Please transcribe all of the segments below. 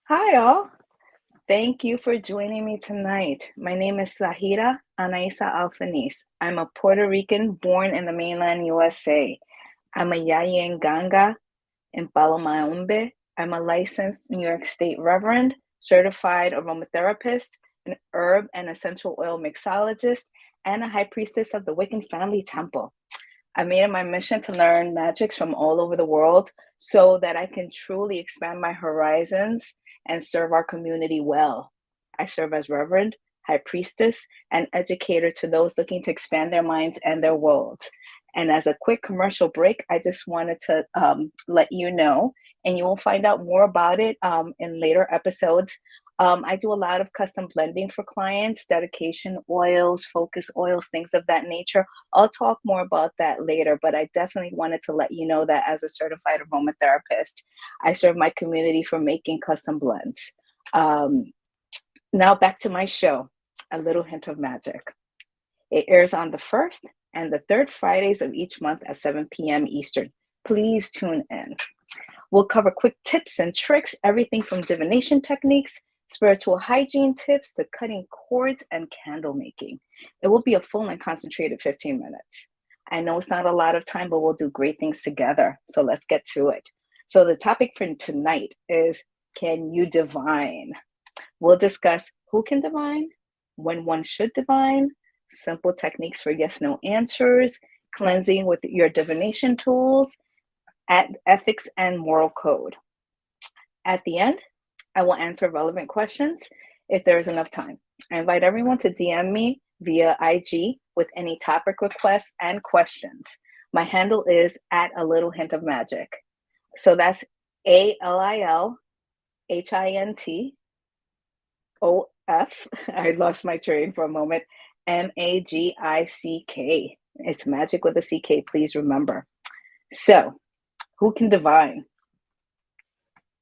Hi, all. Thank you for joining me tonight. My name is Sahira Anaisa Al Fenice. I'm a Puerto Rican born in the mainland USA. I'm a Yayi Ganga in Palomaombe. I'm a licensed New York State Reverend, certified aromatherapist, an herb and essential oil mixologist, and a high priestess of the Wiccan Family Temple. I made it my mission to learn magics from all over the world so that I can truly expand my horizons and serve our community well. I serve as Reverend, High Priestess, and educator to those looking to expand their minds and their worlds. And as a quick commercial break, I just wanted to let you know, and you will find out more about it in later episodes. I do a lot of custom blending for clients, dedication oils, focus oils, things of that nature. I'll talk more about that later, but I definitely wanted to let you know that as a certified aromatherapist, I serve my community for making custom blends. Now back to my show, A Little Hint of Magic. It airs on the first and the third Fridays of each month at 7 p.m. Eastern. Please tune in. We'll cover quick tips and tricks, everything from divination techniques, spiritual hygiene tips, to cutting cords and candle making. It will be a full and concentrated 15 minutes. I know it's not a lot of time, but we'll do great things together. So let's get to it. So the topic for tonight is, can you divine? We'll discuss who can divine, when one should divine, simple techniques for yes/no answers, cleansing with your divination tools, ethics and moral code. At the end, I will answer relevant questions if there is enough time. I invite everyone to DM me via IG with any topic requests and questions. My handle is at A Little Hint of Magic. So that's ALILHINTOF. I lost my train for a moment. MAGICK. It's magic with a CK, please remember. So, who can divine?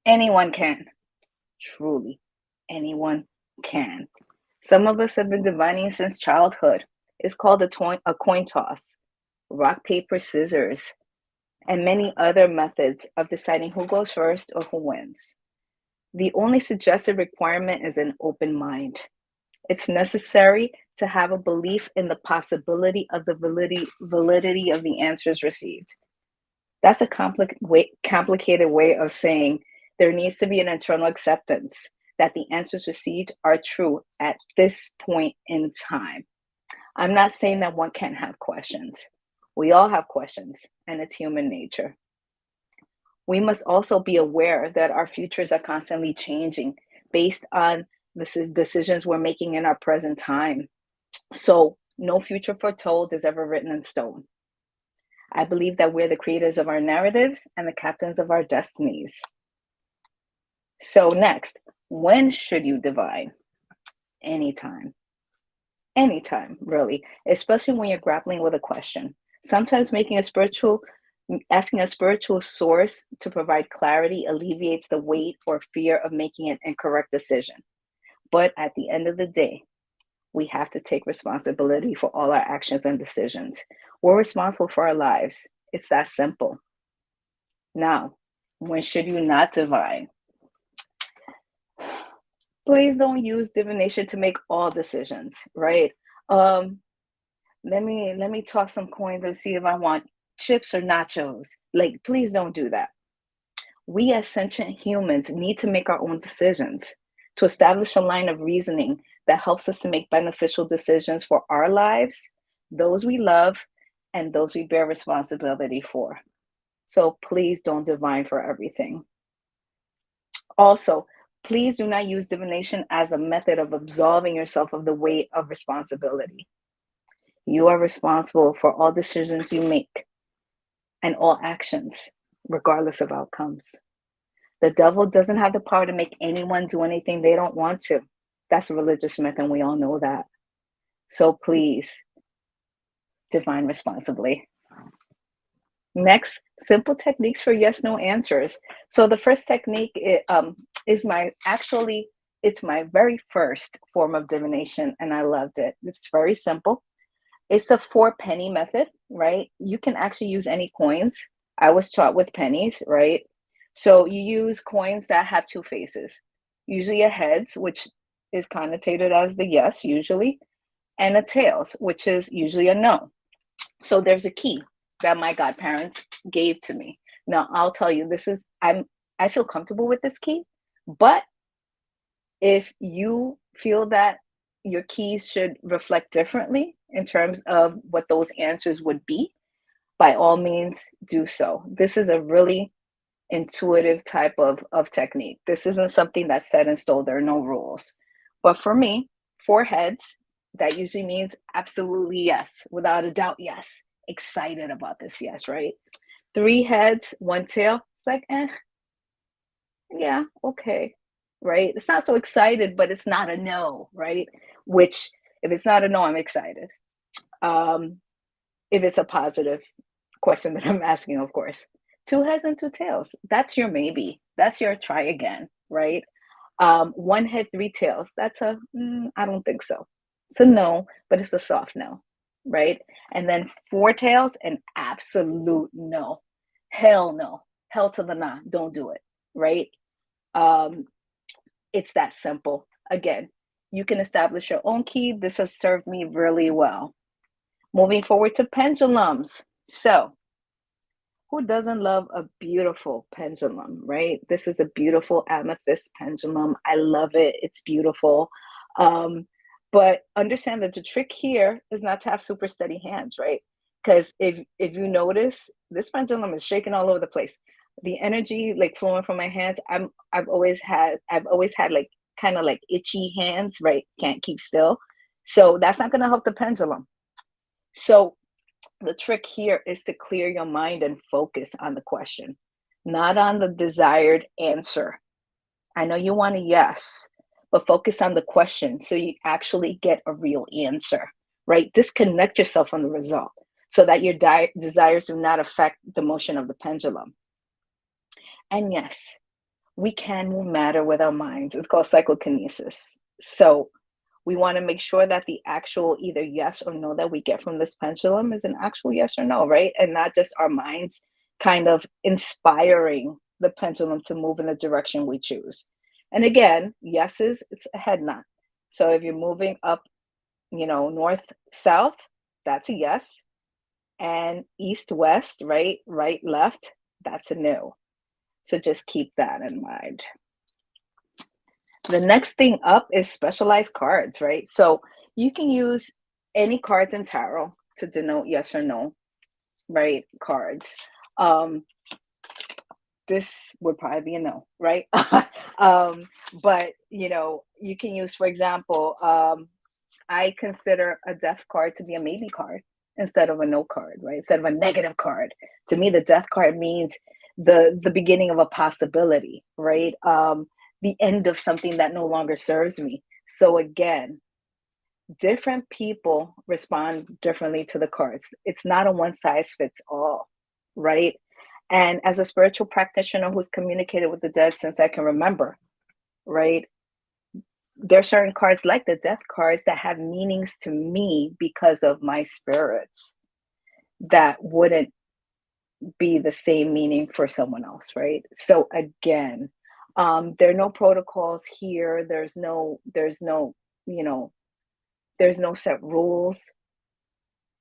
Anyone can. Truly, anyone can. Some of us have been divining since childhood. It's called a coin toss, rock, paper, scissors, and many other methods of deciding who goes first or who wins. The only suggested requirement is an open mind. It's necessary to have a belief in the possibility of the validity of the answers received. That's a complicated way of saying there needs to be an internal acceptance that the answers received are true at this point in time. I'm not saying that one can't have questions. We all have questions, and it's human nature. We must also be aware that our futures are constantly changing based on the decisions we're making in our present time. So, no future foretold is ever written in stone. I believe that we're the creators of our narratives and the captains of our destinies. So next, when should you divine? Anytime. Anytime, really, especially when you're grappling with a question. Sometimes asking a spiritual source to provide clarity alleviates the weight or fear of making an incorrect decision. But at the end of the day, we have to take responsibility for all our actions and decisions. We're responsible for our lives. It's that simple. Now, when should you not divine? Please don't use divination to make all decisions, right? Let me toss some coins and see if I want chips or nachos. Like, please don't do that. We as sentient humans need to make our own decisions to establish a line of reasoning that helps us to make beneficial decisions for our lives, those we love, and those we bear responsibility for. So please don't divine for everything. Also, please do not use divination as a method of absolving yourself of the weight of responsibility. You are responsible for all decisions you make and all actions, regardless of outcomes. The devil doesn't have the power to make anyone do anything they don't want to. That's a religious myth, and we all know that. So please, divine responsibly. Next, simple techniques for yes/no answers. So the first technique is it's my very first form of divination, and I loved it. It's very simple. It's a 4 penny method, right? You can actually use any coins. I was taught with pennies, right? So you use coins that have two faces, usually a heads, which is connotated as the yes, usually, and a tails, which is usually a no. So there's a key that my godparents gave to me. Now I'll tell you, I feel comfortable with this key, but if you feel that your keys should reflect differently in terms of what those answers would be, by all means do so. This is a really intuitive type of technique. This isn't something that's set in stone. There are no rules. But for me, 4 heads, that usually means absolutely yes, without a doubt, yes. Excited about this, yes, right? 3 heads, 1 tail, it's like, yeah, okay, right? It's not so excited, but it's not a no, right? Which, if it's not a no, I'm excited. Um, if it's a positive question that I'm asking, of course. 2 heads and 2 tails. That's your maybe. That's your try again, right? 1 head, 3 tails. That's I don't think so. It's a no, but it's a soft no, right? And then 4 tails, an absolute no. Hell no. Hell to the nah. Don't do it, right? Um, it's that simple. Again, you can establish your own key. This has served me really well. Moving forward to pendulums. So, who doesn't love a beautiful pendulum, right? This is a beautiful amethyst pendulum. I love it. It's beautiful. Um, but understand that the trick here is not to have super steady hands, right? Because if you notice, this pendulum is shaking all over the place. The energy like flowing from my hands, I've always had like kind of like itchy hands, right? Can't keep still. So that's not gonna help the pendulum. So the trick here is to clear your mind and focus on the question, not on the desired answer. I know you want a yes, but focus on the question so you actually get a real answer, right? Disconnect yourself from the result so that your desires do not affect the motion of the pendulum. And yes, we can move matter with our minds. It's called psychokinesis. So we want to make sure that the actual either yes or no that we get from this pendulum is an actual yes or no, right? And not just our minds kind of inspiring the pendulum to move in the direction we choose. And again, yeses, it's a head nod. So if you're moving up, north, south, that's a yes. And east, west, right, left, that's a no. So just keep that in mind. The next thing up is specialized cards, right? So you can use any cards in tarot to denote yes or no, right? Cards. Um, this would probably be a no, right? But you can use, for example, I consider a death card to be a maybe card instead of a no card, right? Instead of a negative card. To me, the death card means the beginning of a possibility, right? The end of something that no longer serves me. So again, different people respond differently to the cards. It's not a one size fits all, right? And as a spiritual practitioner who's communicated with the dead since I can remember, right? There are certain cards like the death cards that have meanings to me because of my spirits that wouldn't be the same meaning for someone else, right? So again, there are no protocols here. You know, there's no set rules.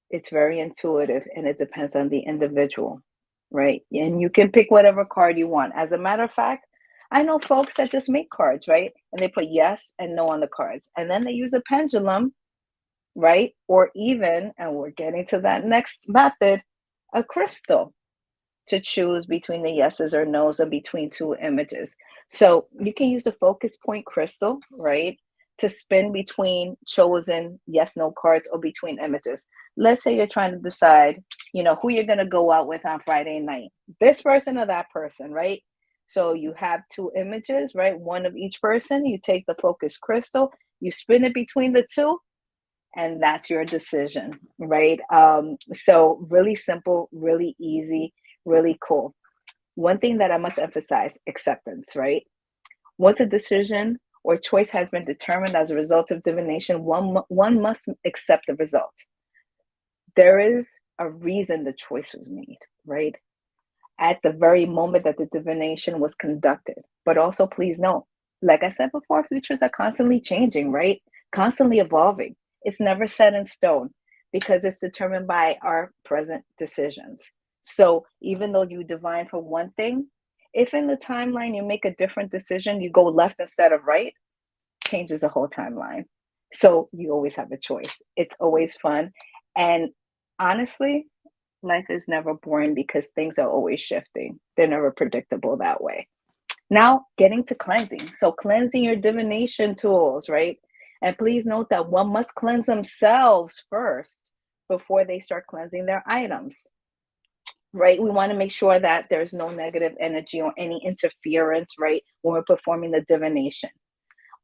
It's very intuitive and it depends on the individual, right? And you can pick whatever card you want. As a matter of fact, I know folks that just make cards, right? And they put yes and no on the cards. And then they use a pendulum, right? Or even, and we're getting to that next method, a crystal to choose between the yeses or nos or between two images. So you can use a focus point crystal, right? To spin between chosen yes, no cards or between images. Let's say you're trying to decide, who you're going to go out with on Friday night. This person or that person, right? So you have two images, right? One of each person. You take the focus crystal, you spin it between the two, and that's your decision, right? So really simple, really easy, really cool. One thing that I must emphasize, acceptance, right? Once a decision or choice has been determined as a result of divination, one must accept the result. there is a reason the choice was made, right? At the very moment that the divination was conducted. But also, please note, like I said before, futures are constantly changing, right? Constantly evolving. It's never set in stone because it's determined by our present decisions. So even though you divine for one thing, if in the timeline you make a different decision, you go left instead of right, changes the whole timeline. So you always have a choice. It's always fun. And honestly, life is never boring because things are always shifting. They're never predictable that way. Now, getting to cleansing. So, cleansing your divination tools, right? And please note that one must cleanse themselves first before they start cleansing their items, right? We want to make sure that there's no negative energy or any interference, right? When we're performing the divination.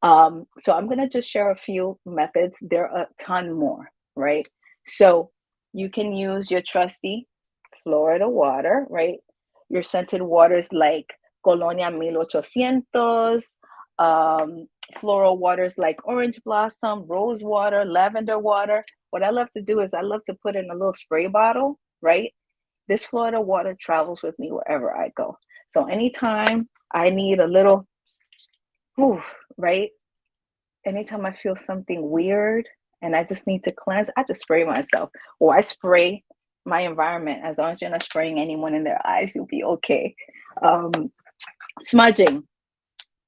So I'm going to just share a few methods. There are a ton more, right? So you can use your trusty Florida water, right? Your scented waters like Colonia 1800, um, floral waters like orange blossom, rose water, lavender water. What I love to do is I love to put in a little spray bottle, right? This Florida water travels with me wherever I go. So anytime I need a little, whew, right? Anytime I feel something weird and I just need to cleanse, I just spray myself or I spray my environment. As long as you're not spraying anyone in their eyes, you'll be okay. Um, Smudging.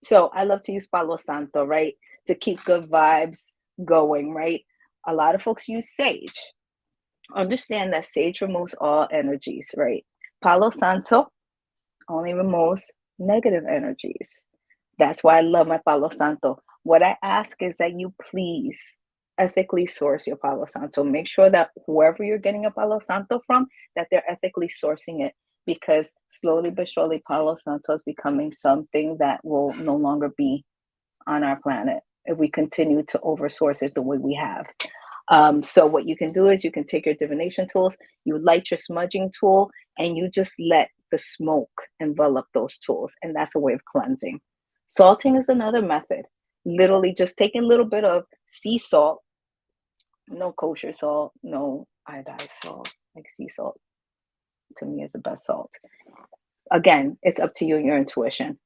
So I love to use Palo Santo, right? To keep good vibes going, right? A lot of folks use sage. Understand that sage removes all energies, right? Palo Santo only removes negative energies. That's why I love my Palo Santo. What I ask is that you please ethically source your Palo Santo. Make sure that whoever you're getting a Palo Santo from, that they're ethically sourcing it, because slowly but surely Palo Santo is becoming something that will no longer be on our planet if we continue to oversource it the way we have. So what you can do is you can take your divination tools, you light your smudging tool, and you just let the smoke envelop those tools. And that's a way of cleansing. Salting is another method. Literally just taking a little bit of sea salt, no kosher salt, no iodized salt, like sea salt to me is the best salt. Again, it's up to you and your intuition.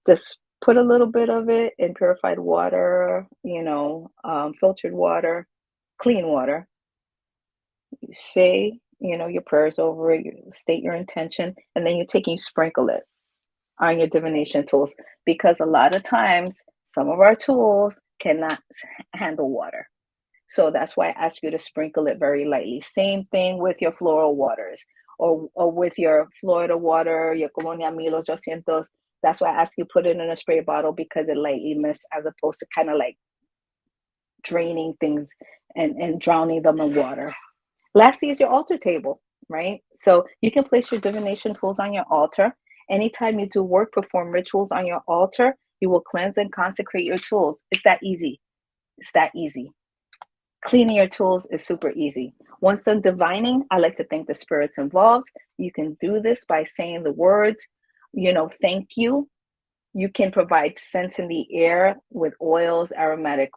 Just put a little bit of it in purified water, filtered water, clean water. You say, your prayers over it, you state your intention, and then you take and you sprinkle it on your divination tools, because a lot of times some of our tools cannot handle water. So that's why I ask you to sprinkle it very lightly. Same thing with your floral waters or with your Florida water, your Colonia 1800. That's why I ask you put it in a spray bottle, because it lightly mists as opposed to kind of like draining things and drowning them in water. Lastly is your altar table, right? So you can place your divination tools on your altar. Anytime you do work, perform rituals on your altar, you will cleanse and consecrate your tools. It's that easy. It's that easy. Cleaning your tools is super easy. Once done divining, I like to thank the spirits involved. You can do this by saying the words, thank you. You can provide scents in the air with oils, aromatic,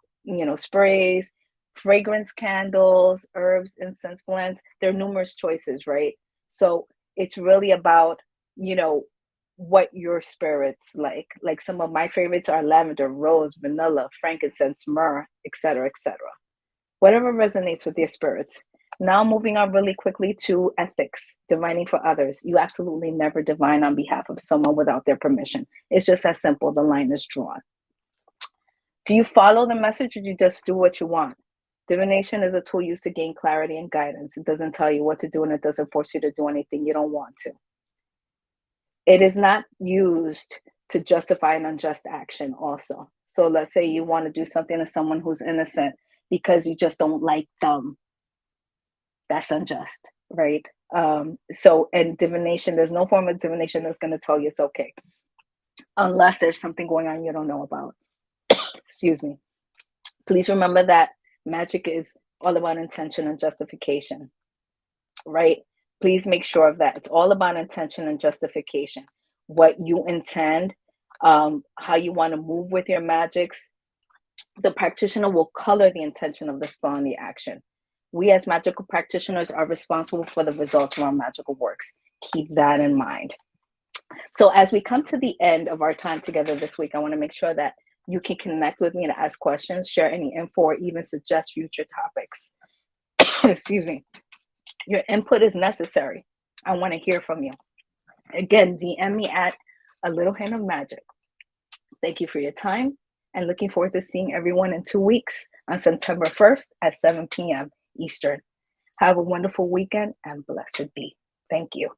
sprays, fragrance candles, herbs, incense blends. There are numerous choices, right? So it's really about, what your spirits like. Like some of my favorites are lavender, rose, vanilla, frankincense, myrrh, etc., etc. Whatever resonates with your spirits. Now moving on really quickly to ethics, divining for others. You absolutely never divine on behalf of someone without their permission. It's just as simple. The line is drawn. Do you follow the message, or do you just do what you want? Divination is a tool used to gain clarity and guidance. It doesn't tell you what to do, and it doesn't force you to do anything you don't want to. It is not used to justify an unjust action also. So let's say you want to do something to someone who's innocent because you just don't like them. That's unjust, right? So in divination, there's no form of divination that's going to tell you it's okay, unless there's something going on you don't know about. Excuse me. Please remember that magic is all about intention and justification, right? Please make sure of that. It's all about intention and justification. What you intend, how you want to move with your magics. The practitioner will color the intention of the spell and the action. We as magical practitioners are responsible for the results of our magical works. Keep that in mind. So as we come to the end of our time together this week, I want to make sure that you can connect with me to ask questions, share any info, or even suggest future topics. Excuse me. Your input is necessary. I want to hear from you. Again, DM me at A Little Hint of Magic. Thank you for your time and looking forward to seeing everyone in 2 weeks on September 1st at 7 p.m. Eastern. Have a wonderful weekend and blessed be. Thank you.